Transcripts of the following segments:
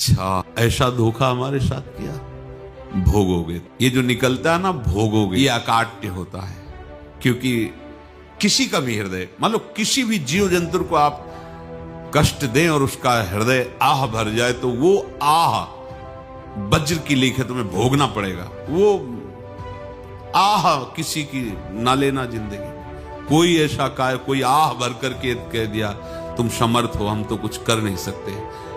अच्छा ऐसा धोखा हमारे साथ किया, भोगोगे। ये जो निकलता है ना भोगोगे, ये अकाट्य होता है। क्योंकि किसी का भी हृदय, मान लो किसी भी जीव जंतु को आप कष्ट दें और उसका हृदय आह भर जाए, तो वो आह वज्र की लीक है, तुम्हें भोगना पड़ेगा। वो आह किसी की ना लेना जिंदगी। कोई ऐसा कोई आह भर करके कह दिया तुम समर्थ हो, हम तो कुछ कर नहीं सकते,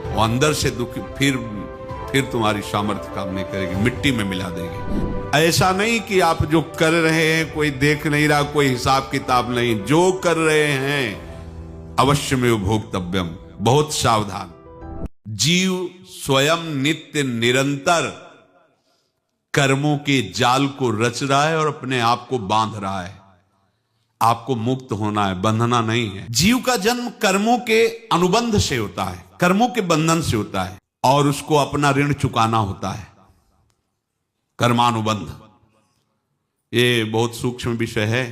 वो अंदर से दुखी, फिर तुम्हारी सामर्थ्य काम नहीं करेगी, मिट्टी में मिला देगी। ऐसा नहीं कि आप जो कर रहे हैं कोई देख नहीं रहा, कोई हिसाब किताब नहीं, जो कर रहे हैं अवश्य में भोक्तव्यम। बहुत सावधान। जीव स्वयं नित्य निरंतर कर्मों के जाल को रच रहा है और अपने आप को बांध रहा है। आपको मुक्त होना है, बंधना नहीं है। जीव का जन्म कर्मों के अनुबंध से होता है, कर्मों के बंधन से होता है, और उसको अपना ऋण चुकाना होता है। कर्मानुबंध ये बहुत सूक्ष्म विषय है।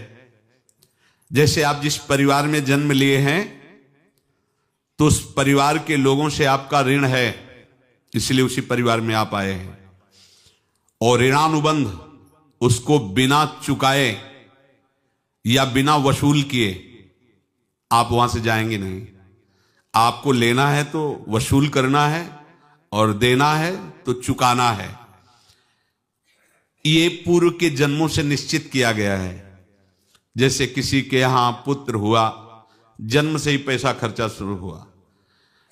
जैसे आप जिस परिवार में जन्म लिए हैं, तो उस परिवार के लोगों से आपका ऋण है, इसलिए उसी परिवार में आप आए हैं। और ऋणानुबंध उसको बिना चुकाए या बिना वसूल किए आप वहां से जाएंगे नहीं। आपको लेना है तो वसूल करना है, और देना है तो चुकाना है। ये पूर्व के जन्मों से निश्चित किया गया है। जैसे किसी के यहां पुत्र हुआ, जन्म से ही पैसा खर्चा शुरू हुआ,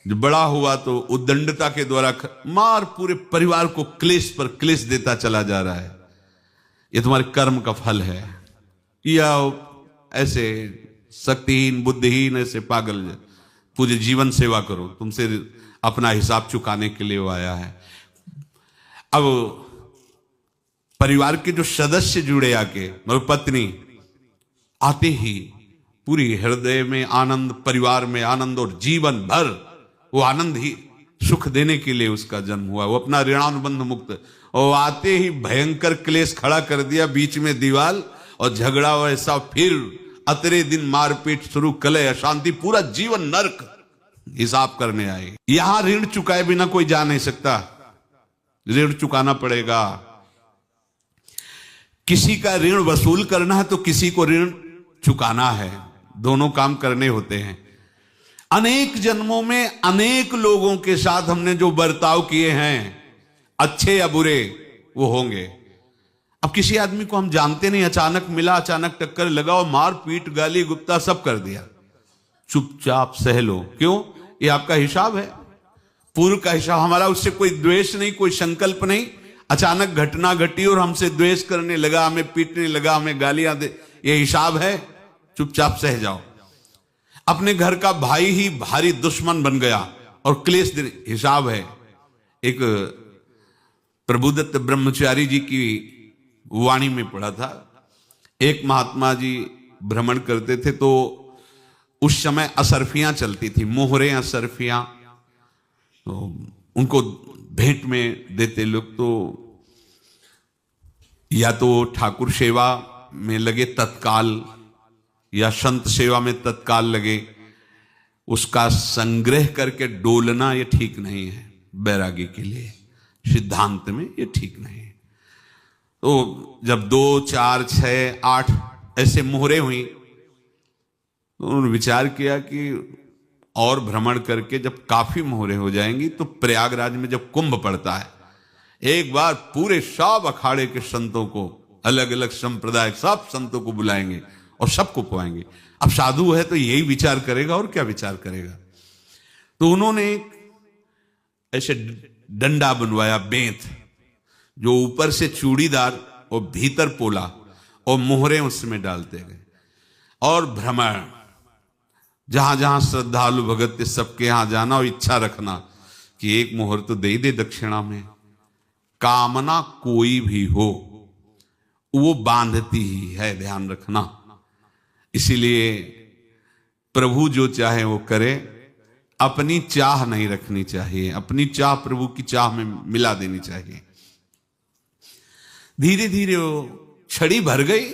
जो बड़ा हुआ तो उद्दंडता के द्वारा मार पूरे परिवार को क्लेश पर क्लेश देता चला जा रहा है। ये तुम्हारे कर्म का फल है। या ऐसे शक्तिहीन बुद्धिहीन ऐसे पागल पूरे जीवन सेवा करो, तुमसे अपना हिसाब चुकाने के लिए वो आया है। अब परिवार के जो सदस्य जुड़े आके, मतलब पत्नी आते ही पूरी हृदय में आनंद, परिवार में आनंद, और जीवन भर वो आनंद ही सुख देने के लिए उसका जन्म हुआ। वो अपना ऋणानुबंध मुक्त, और आते ही भयंकर क्लेश खड़ा कर दिया, बीच में दीवार और झगड़ा वैसा, फिर अतरे दिन मारपीट शुरू, कलह अशांति, पूरा जीवन नरक हिसाब करने आए। यहां ऋण चुकाए बिना कोई जा नहीं सकता, ऋण चुकाना पड़ेगा। किसी का ऋण वसूल करना है तो किसी को ऋण चुकाना है, दोनों काम करने होते हैं। अनेक जन्मों में अनेक लोगों के साथ हमने जो बर्ताव किए हैं, अच्छे या बुरे, वो होंगे। अब किसी आदमी को हम जानते नहीं, अचानक मिला, अचानक टक्कर लगा और मार पीट गाली गुप्ता सब कर दिया, चुपचाप सह लो। क्यों? ये आपका हिसाब है, पूर्व का हिसाब। हमारा उससे कोई द्वेष नहीं, कोई संकल्प नहीं। अचानक घटना घटी और हमसे द्वेष करने लगा, हमें पीटने लगा, हमें गालियां दे, ये हिसाब है, चुपचाप सह जाओ। अपने घर का भाई ही भारी दुश्मन बन गया और क्लेश दे, हिसाब है। एक प्रभुदत्त ब्रह्मचारी जी की वाणी में पढ़ा था, एक महात्मा जी भ्रमण करते थे, तो उस समय असरफियां चलती थी, मोहरे असरफियां, तो उनको भेंट में देते लोग। तो या तो ठाकुर सेवा में लगे तत्काल, या संत सेवा में तत्काल लगे, उसका संग्रह करके डोलना ये ठीक नहीं है। बैरागी के लिए सिद्धांत में ये ठीक नहीं है। तो जब 2, 4, 6, 8 ऐसे मोहरे हुई, तो उन्होंने विचार किया कि और भ्रमण करके जब काफी मोहरे हो जाएंगी तो प्रयागराज में जब कुंभ पड़ता है, एक बार पूरे सब अखाड़े के संतों को, अलग अलग संप्रदाय सब संतों को बुलाएंगे और सबको पवाएंगे। अब साधु है तो यही विचार करेगा, और क्या विचार करेगा। तो उन्होंने ऐसे डंडा बनवाया, बेंत, जो ऊपर से चूड़ीदार और भीतर पोला, और मोहरे उसमें डालते गए। और भ्रमण, जहां जहां श्रद्धालु भगत थे सबके यहां जाना और इच्छा रखना कि एक मोहर तो दे दे दक्षिणा में। कामना कोई भी हो वो बांधती ही है, ध्यान रखना। इसीलिए प्रभु जो चाहे वो करे, अपनी चाह नहीं रखनी चाहिए, अपनी चाह प्रभु की चाह में मिला देनी चाहिए। धीरे धीरे वो छड़ी भर गई।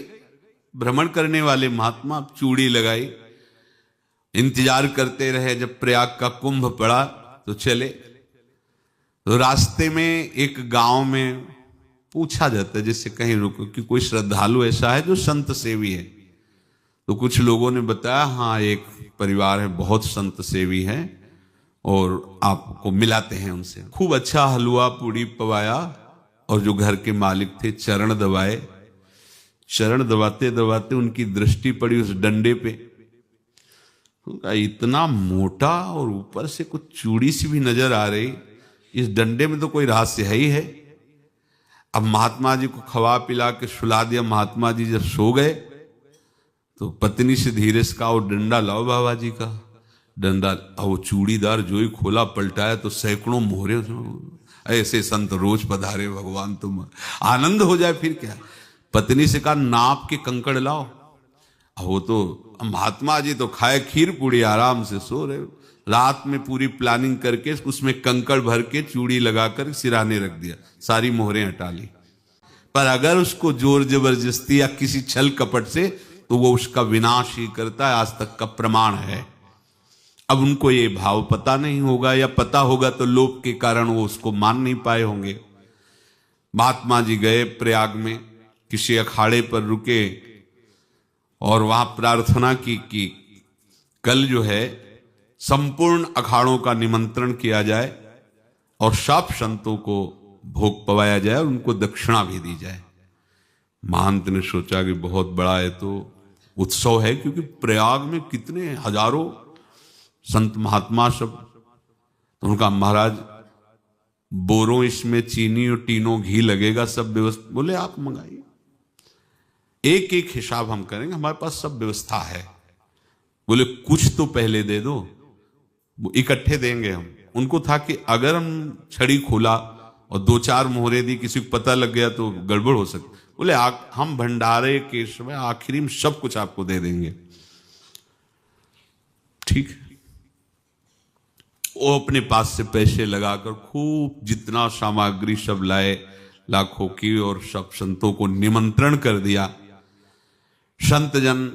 भ्रमण करने वाले महात्मा चूड़ी लगाई, इंतजार करते रहे। जब प्रयाग का कुंभ पड़ा तो चले। तो रास्ते में एक गांव में पूछा जाता है, जैसे कहीं रुको कि कोई श्रद्धालु ऐसा है जो संत सेवी है। तो कुछ लोगों ने बताया हाँ एक परिवार है बहुत संत सेवी है और आपको मिलाते हैं उनसे। खूब अच्छा हलवा पूड़ी पवाया और जो घर के मालिक थे चरण दबाए। चरण दबाते दबाते उनकी दृष्टि पड़ी उस डंडे पे। उनका इतना मोटा और ऊपर से कुछ चूड़ी सी भी नजर आ रही, इस डंडे में तो कोई रहस्य है ही है। अब महात्मा जी को खवा पिला के सुला दिया। महात्मा जी जब सो गए तो पत्नी से धीरे से कहा वो डंडा लाओ बाबा जी का। डंडा वो चूड़ीदार जो ही खोला पलटाया तो सैकड़ों मोहरे। ऐसे संत रोज पधारे भगवान, तुम आनंद हो जाए फिर क्या। पत्नी से कहा नाप के कंकड़ लाओ। वो तो महात्मा जी तो खाए खीर पूड़ी आराम से सो रहे। रात में पूरी प्लानिंग करके उसमें कंकड़ भर के चूड़ी लगाकर सिराने रख दिया, सारी मोहरें हटा ली। पर अगर उसको जोर जबरदस्ती या किसी छल कपट से, तो वो उसका विनाश ही करता है। आज तक का प्रमाण है। अब उनको ये भाव पता नहीं होगा, या पता होगा तो लोभ के कारण वो उसको मान नहीं पाए होंगे। महात्मा जी गए प्रयाग में, किसी अखाड़े पर रुके और वहां प्रार्थना की कि कल जो है संपूर्ण अखाड़ों का निमंत्रण किया जाए और सब संतों को भोग पवाया जाए और उनको दक्षिणा भी दी जाए। महंत ने सोचा कि बहुत बड़ा है तो उत्सव है, क्योंकि प्रयाग में कितने हजारों संत महात्मा सब। तो उनका महाराज बोरों इसमें चीनी और टीनों घी लगेगा, सब व्यवस्था। बोले आप मंगाइए, एक एक हिसाब हम करेंगे, हमारे पास सब व्यवस्था है। बोले कुछ तो पहले दे दो, वो इकट्ठे देंगे हम। उनको था कि अगर हम छड़ी खोला और दो चार मोहरे दी, किसी को पता लग गया तो गड़बड़ हो सकती। बोले हम भंडारे के समय आखिरी में सब कुछ आपको दे देंगे। ठीक है। वो अपने पास से पैसे लगाकर खूब जितना सामग्री सब लाए लाखों की, और सब संतों को निमंत्रण कर दिया। संत जन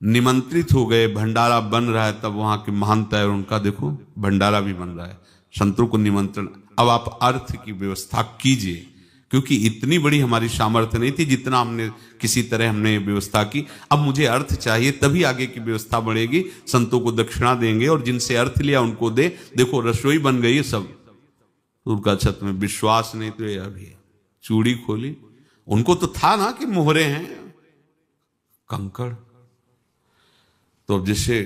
निमंत्रित हो गए, भंडारा बन रहा है। तब वहां के महंत है और उनका देखो भंडारा भी बन रहा है, संतों को निमंत्रण। अब आप अर्थ की व्यवस्था कीजिए, क्योंकि इतनी बड़ी हमारी सामर्थ्य नहीं थी जितना हमने किसी तरह हमने व्यवस्था की। अब मुझे अर्थ चाहिए, तभी आगे की व्यवस्था बढ़ेगी। संतों को दक्षिणा देंगे और जिनसे अर्थ लिया उनको दे। देखो रसोई बन गई है सब। उनका छत में विश्वास नहीं तो ये अभी चूड़ी खोली। उनको तो था ना कि मोहरे हैं कंकड़। तो अब जैसे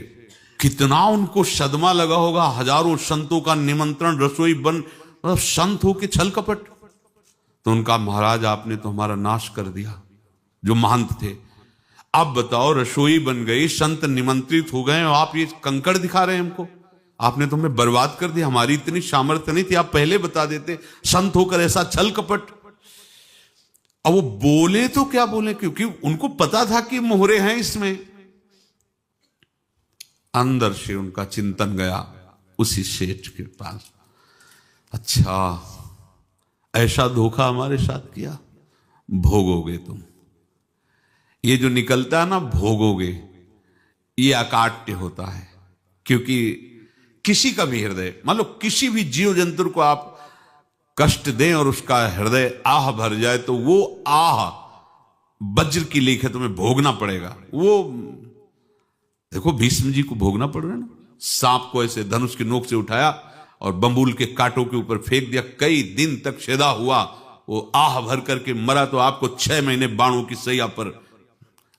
कितना उनको सदमा लगा होगा, हजारों संतों का निमंत्रण, रसोई बन, मतलब संत हो के छल कपट। तो उनका महाराज आपने तो हमारा नाश कर दिया, जो महंत थे। अब बताओ रसोई बन गई, संत निमंत्रित हो गए और आप ये कंकड़ दिखा रहे हैं हमको। आपने तो हमें बर्बाद कर दिया, हमारी इतनी सामर्थ्य नहीं थी, आप पहले बता देते। संत होकर ऐसा छल कपट। अब वो बोले तो क्या बोले, क्योंकि उनको पता था कि मोहरे हैं इसमें। अंदर से उनका चिंतन गया उसी सेठ के पास, अच्छा ऐसा धोखा हमारे साथ किया, भोगोगे तुम। ये जो निकलता है ना भोगोगे, ये अकाट्य होता है। क्योंकि किसी का भी हृदय, मान लो किसी भी जीव जंतु को आप कष्ट दें और उसका हृदय आह भर जाए, तो वो आह वज्र की लीक है, तुम्हें भोगना पड़ेगा। वो देखो भीष्म जी को भोगना पड़ रहा है ना। सांप को ऐसे धनुष की नोक से उठाया और बंबूल के कांटों के ऊपर फेंक दिया, कई दिन तक छेदा हुआ, वो आह भर करके मरा। तो आपको 6 महीने बाणों की सैया पर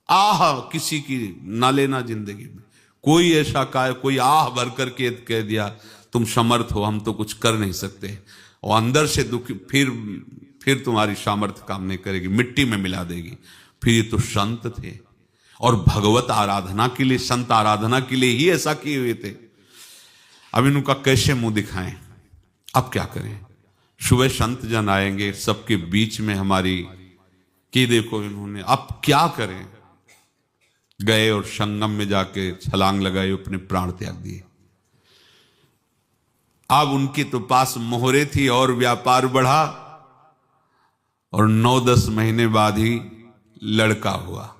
आह किसी की ना लेना जिंदगी में। कोई ऐसा कोई आह भर करके कह दिया तुम समर्थ हो, हम तो कुछ कर नहीं सकते, और अंदर से दुखी, फिर तुम्हारी सामर्थ्य काम नहीं करेगी, मिट्टी में मिला देगी। फिर ये तो संत थे और भगवत आराधना के लिए, संत आराधना के लिए ही ऐसा किए हुए थे। अब इनका कैसे मुंह दिखाएं, अब क्या करें। सुबह संत जन आएंगे, सबके बीच में हमारी कि देखो इन्होंने, अब क्या करें। गए और संगम में जाके छलांग लगाई, अपने प्राण त्याग दिए। अब उनके तो पास मोहरे थी और व्यापार बढ़ा, और 9-10 महीने बाद ही लड़का हुआ।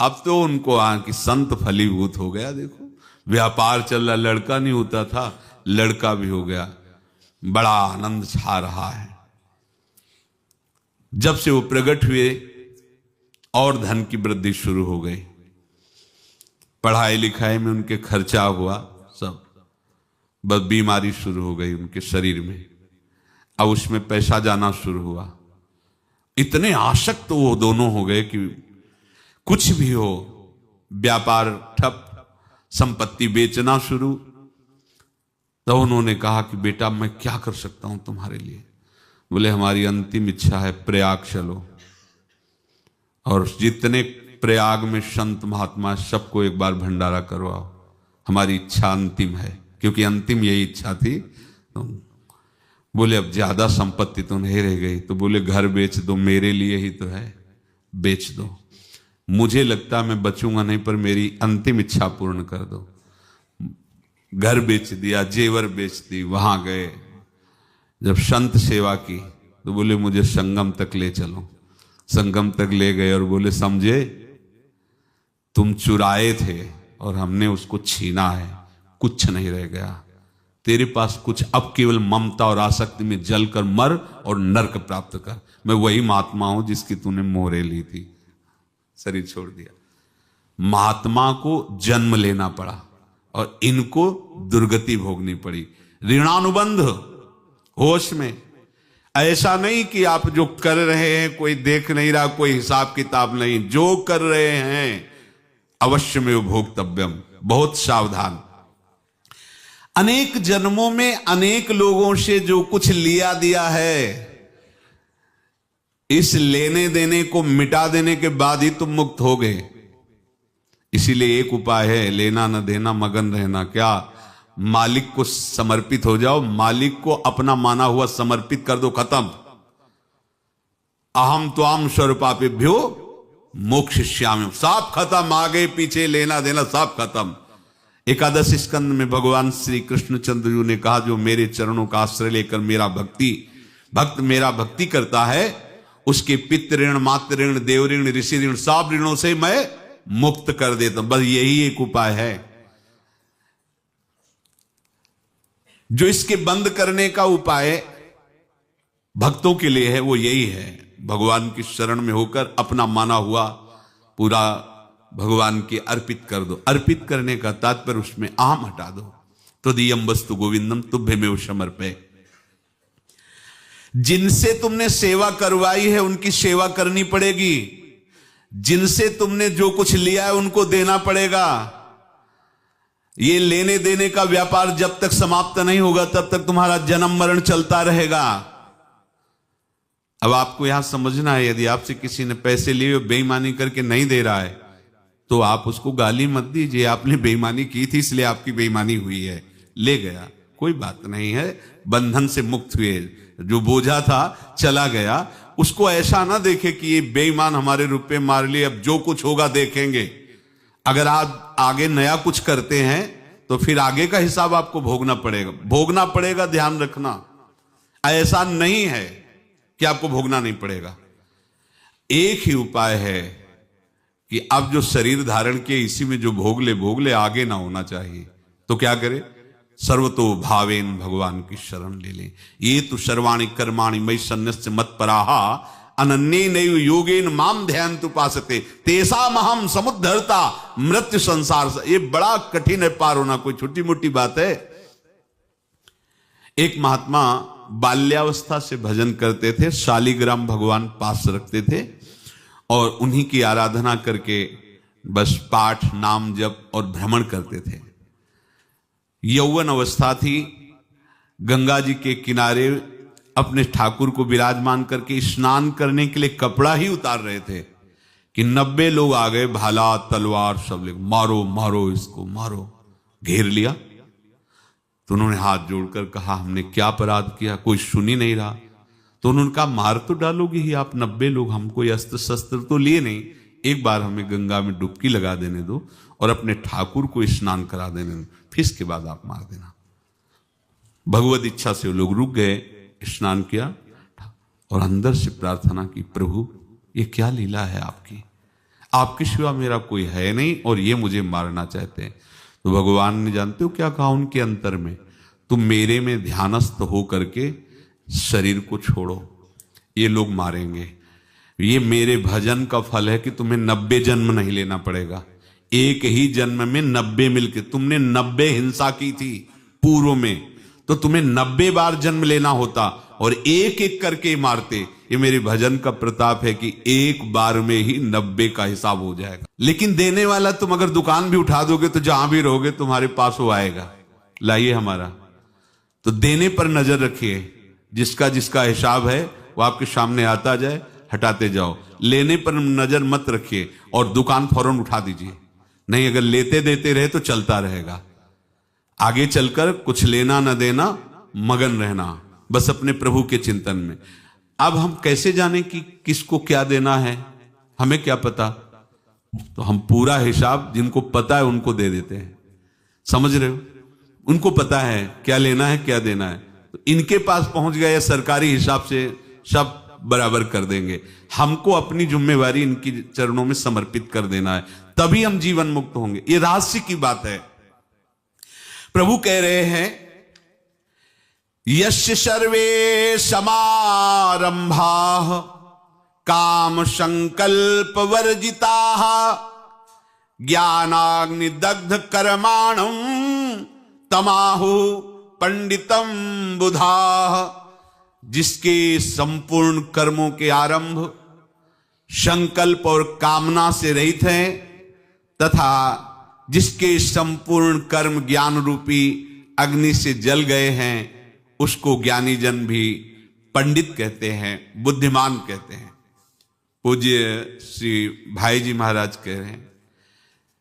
अब तो उनको कि संत फलीभूत हो गया। देखो व्यापार चल रहा, लड़का नहीं होता था, लड़का भी हो गया। बड़ा आनंद छा रहा है। जब से वो प्रकट हुए और धन की वृद्धि शुरू हो गई, पढ़ाई लिखाई में उनके खर्चा हुआ सब, बस बीमारी शुरू हो गई उनके शरीर में, अब उसमें पैसा जाना शुरू हुआ। इतने आसक्त तो वो दोनों हो गए कि कुछ भी हो, व्यापार ठप, संपत्ति बेचना शुरू। तो उन्होंने कहा कि बेटा मैं क्या कर सकता हूं तुम्हारे लिए? बोले हमारी अंतिम इच्छा है प्रयाग चलो, और जितने प्रयाग में संत महात्मा सबको एक बार भंडारा करवाओ, हमारी इच्छा अंतिम है, क्योंकि अंतिम यही इच्छा थी। तो बोले अब ज्यादा संपत्ति तो नहीं रह गई, तो बोले घर बेच दो, मेरे लिए ही तो है, बेच दो, मुझे लगता मैं बचूंगा नहीं, पर मेरी अंतिम इच्छा पूर्ण कर दो। घर बेच दिया, जेवर बेच दी, वहां गए, जब संत सेवा की तो बोले मुझे संगम तक ले चलो। संगम तक ले गए और बोले समझे तुम चुराए थे और हमने उसको छीना है, कुछ नहीं रह गया तेरे पास कुछ, अब केवल ममता और आसक्ति में जलकर मर और नरक प्राप्त कर। मैं वही महात्मा हूं जिसकी तूने मोहरे ली थी, शरीर छोड़ दिया। महात्मा को जन्म लेना पड़ा और इनको दुर्गति भोगनी पड़ी। ऋणानुबंध, होश में, ऐसा नहीं कि आप जो कर रहे हैं कोई देख नहीं रहा, कोई हिसाब किताब नहीं, जो कर रहे हैं अवश्य में भोक्तव्यम, बहुत सावधान। अनेक जन्मों में अनेक लोगों से जो कुछ लिया दिया है, इस लेने देने को मिटा देने के बाद ही तुम मुक्त हो गए। इसीलिए एक उपाय है, लेना न देना, मगन रहना। क्या? मालिक को समर्पित हो जाओ, मालिक को अपना माना हुआ समर्पित कर दो, खत्म। अहम त्वाम स्वरूपापेभ्यो मोक्षयिष्यामि, सब खत्म, आगे पीछे लेना देना सब खत्म। एकादश स्कंद में भगवान श्री कृष्णचंद्र जी ने कहा जो मेरे चरणों का आश्रय लेकर भक्त मेरा भक्ति करता है, उसके पितृ ऋण, मातृ ऋण, देव ऋण, ऋषि ऋण, सब ऋणों से मैं मुक्त कर देता हूं। बस यही एक उपाय है जो इसके बंद करने का उपाय भक्तों के लिए है, वो यही है, भगवान की शरण में होकर अपना माना हुआ पूरा भगवान के अर्पित कर दो। अर्पित करने का तात्पर्य उसमें अहम हटा दो। तो दियम वस्तु गोविंदम तुभ्यमेव समर्पये। जिनसे तुमने सेवा करवाई है उनकी सेवा करनी पड़ेगी, जिनसे तुमने जो कुछ लिया है उनको देना पड़ेगा। ये लेने देने का व्यापार जब तक समाप्त नहीं होगा तब तक तुम्हारा जन्म मरण चलता रहेगा। अब आपको यहां समझना है, यदि आपसे किसी ने पैसे लिए बेईमानी करके नहीं दे रहा है तो आप उसको गाली मत दीजिए, आपने बेईमानी की थी इसलिए आपकी बेईमानी हुई है, ले गया, कोई बात नहीं है, बंधन से मुक्त हुए, जो बोझा था चला गया। उसको ऐसा ना देखे कि ये बेईमान हमारे रुपए मार लिए, अब जो कुछ होगा देखेंगे। अगर आप आगे नया कुछ करते हैं तो फिर आगे का हिसाब आपको भोगना पड़ेगा, ध्यान रखना। ऐसा नहीं है कि आपको भोगना नहीं पड़ेगा। एक ही उपाय है कि अब जो शरीर धारण किए इसी में जो भोग ले, आगे ना होना चाहिए। तो क्या करे? सर्वतो भावेन भगवान की शरण ले लें। ये तो सर्वाणि कर्माणि मयि सन्न्यस्य मत्पराः अनन्येनैव योगेन माम ध्यायन्तु उपासते तेषामहं समुद्धर्ता मृत्यु संसार से। ये बड़ा कठिन है पार होना, कोई छोटी मोटी बात है। एक महात्मा बाल्यावस्था से भजन करते थे, शालिग्राम भगवान पास रखते थे और उन्हीं की आराधना करके बस पाठ, नाम, जप और भ्रमण करते थे। यौवन अवस्था थी, गंगा जी के किनारे अपने ठाकुर को विराजमान करके स्नान करने के लिए कपड़ा ही उतार रहे थे कि 90 लोग आ गए, भाला तलवार सब ले, मारो मारो इसको मारो, घेर लिया। तो उन्होंने हाथ जोड़कर कहा हमने क्या अपराध किया? कोई सुन ही नहीं रहा। तो उन्होंने कहा मार तो डालोगे ही आप, 90 लोग, हम कोई अस्त्र शस्त्र तो लिए नहीं, एक बार हमें गंगा में डुबकी लगा देने दो और अपने ठाकुर को स्नान करा देने दो, फिर इसके बाद आप मार देना। भगवत इच्छा से वो लोग रुक गए, स्नान किया और अंदर से प्रार्थना की, प्रभु ये क्या लीला है आपकी, आपके सिवा मेरा कोई है नहीं और ये मुझे मारना चाहते हैं। तो भगवान ने जानते हो क्या कहा उनके अंतर में? तुम मेरे में ध्यानस्थ हो करके शरीर को छोड़ो, ये लोग मारेंगे। ये मेरे भजन का फल है कि तुम्हें 90 जन्म नहीं लेना पड़ेगा। एक ही जन्म में 90 मिलके, तुमने 90 हिंसा की थी पूर्व में, तो तुम्हें 90 बार जन्म लेना होता और एक एक करके मारते। ये मेरे भजन का प्रताप है कि एक बार में ही 90 का हिसाब हो जाएगा। लेकिन देने वाला, तुम अगर दुकान भी उठा दोगे तो जहां भी रहोगे तुम्हारे पास वो आएगा, लाइए हमारा। तो देने पर नजर रखिए, जिसका जिसका हिसाब है वो आपके सामने आता जाए, हटाते जाओ। लेने पर नजर मत रखिए और दुकान फौरन उठा दीजिए, नहीं अगर लेते देते रहे तो चलता रहेगा। आगे चलकर कुछ लेना न देना, मगन रहना बस अपने प्रभु के चिंतन में। अब हम कैसे जाने कि किसको क्या देना है, हमें क्या पता? तो हम पूरा हिसाब जिनको पता है उनको दे देते हैं, समझ रहे हो? उनको पता है क्या लेना है क्या देना है, तो इनके पास पहुंच गए, सरकारी हिसाब से सब बराबर कर देंगे। हमको अपनी जिम्मेवारी इनकी चरणों में समर्पित कर देना है, तभी हम जीवन मुक्त होंगे। ये रहस्य की बात है। प्रभु कह रहे हैं, यस्य सर्वे समारंभाः काम संकल्प वर्जिताः ज्ञानाग्नि दग्ध कर्माणं तमाहु पंडितम बुधाः। जिसके संपूर्ण कर्मों के आरंभ संकल्प और कामना से रहित हैं तथा जिसके संपूर्ण कर्म ज्ञान रूपी अग्नि से जल गए हैं, उसको ज्ञानी जन भी पंडित कहते हैं, बुद्धिमान कहते हैं। पूज्य श्री भाई जी महाराज कह रहे हैं,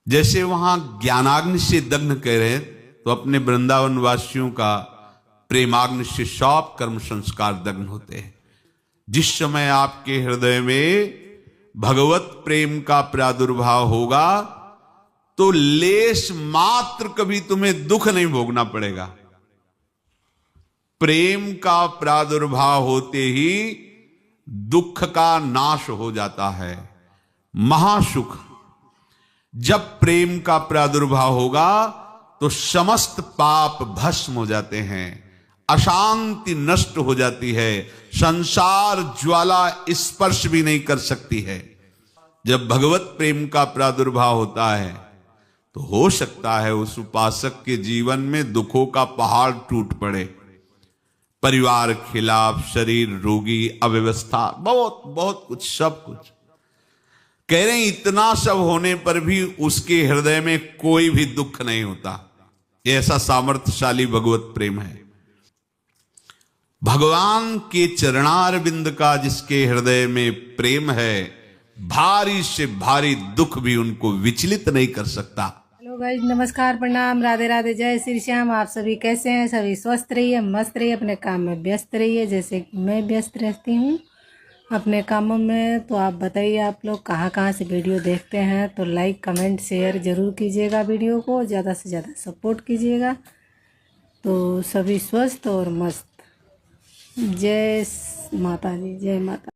जैसे वहां ज्ञानाग्नि से दग्ध कह रहे हैं, तो अपने वृंदावन वासियों का प्रेमाग्नि से सब कर्म संस्कार दग्न होते हैं। जिस समय आपके हृदय में भगवत प्रेम का प्रादुर्भाव होगा तो लेश मात्र कभी तुम्हें दुख नहीं भोगना पड़ेगा। प्रेम का प्रादुर्भाव होते ही दुख का नाश हो जाता है, महासुख। जब प्रेम का प्रादुर्भाव होगा तो समस्त पाप भस्म हो जाते हैं, अशांति नष्ट हो जाती है, संसार ज्वाला स्पर्श भी नहीं कर सकती है। जब भगवत प्रेम का प्रादुर्भाव होता है तो हो सकता है उस उपासक के जीवन में दुखों का पहाड़ टूट पड़े, परिवार खिलाफ, शरीर रोगी, अव्यवस्था, बहुत बहुत कुछ, सब कुछ। कह रहे हैं इतना सब होने पर भी उसके हृदय में कोई भी दुख नहीं होता। ऐसा सामर्थ्यशाली भगवत प्रेम है। भगवान के चरणारविंद का जिसके हृदय में प्रेम है, भारी से भारी दुख भी उनको विचलित नहीं कर सकता। हेलो गाइस, नमस्कार, प्रणाम, राधे राधे, जय श्री श्याम। आप सभी कैसे हैं? सभी स्वस्थ रहिए, मस्त रहिए, अपने काम में व्यस्त रहिए, जैसे कि मैं व्यस्त रहती हूँ अपने कामों में। तो आप बताइए, आप लोग कहाँ कहाँ से वीडियो देखते हैं? तो लाइक कमेंट शेयर जरूर कीजिएगा, वीडियो को ज़्यादा से ज़्यादा सपोर्ट कीजिएगा। तो सभी स्वस्थ और मस्त। जय माता दी, जय माता।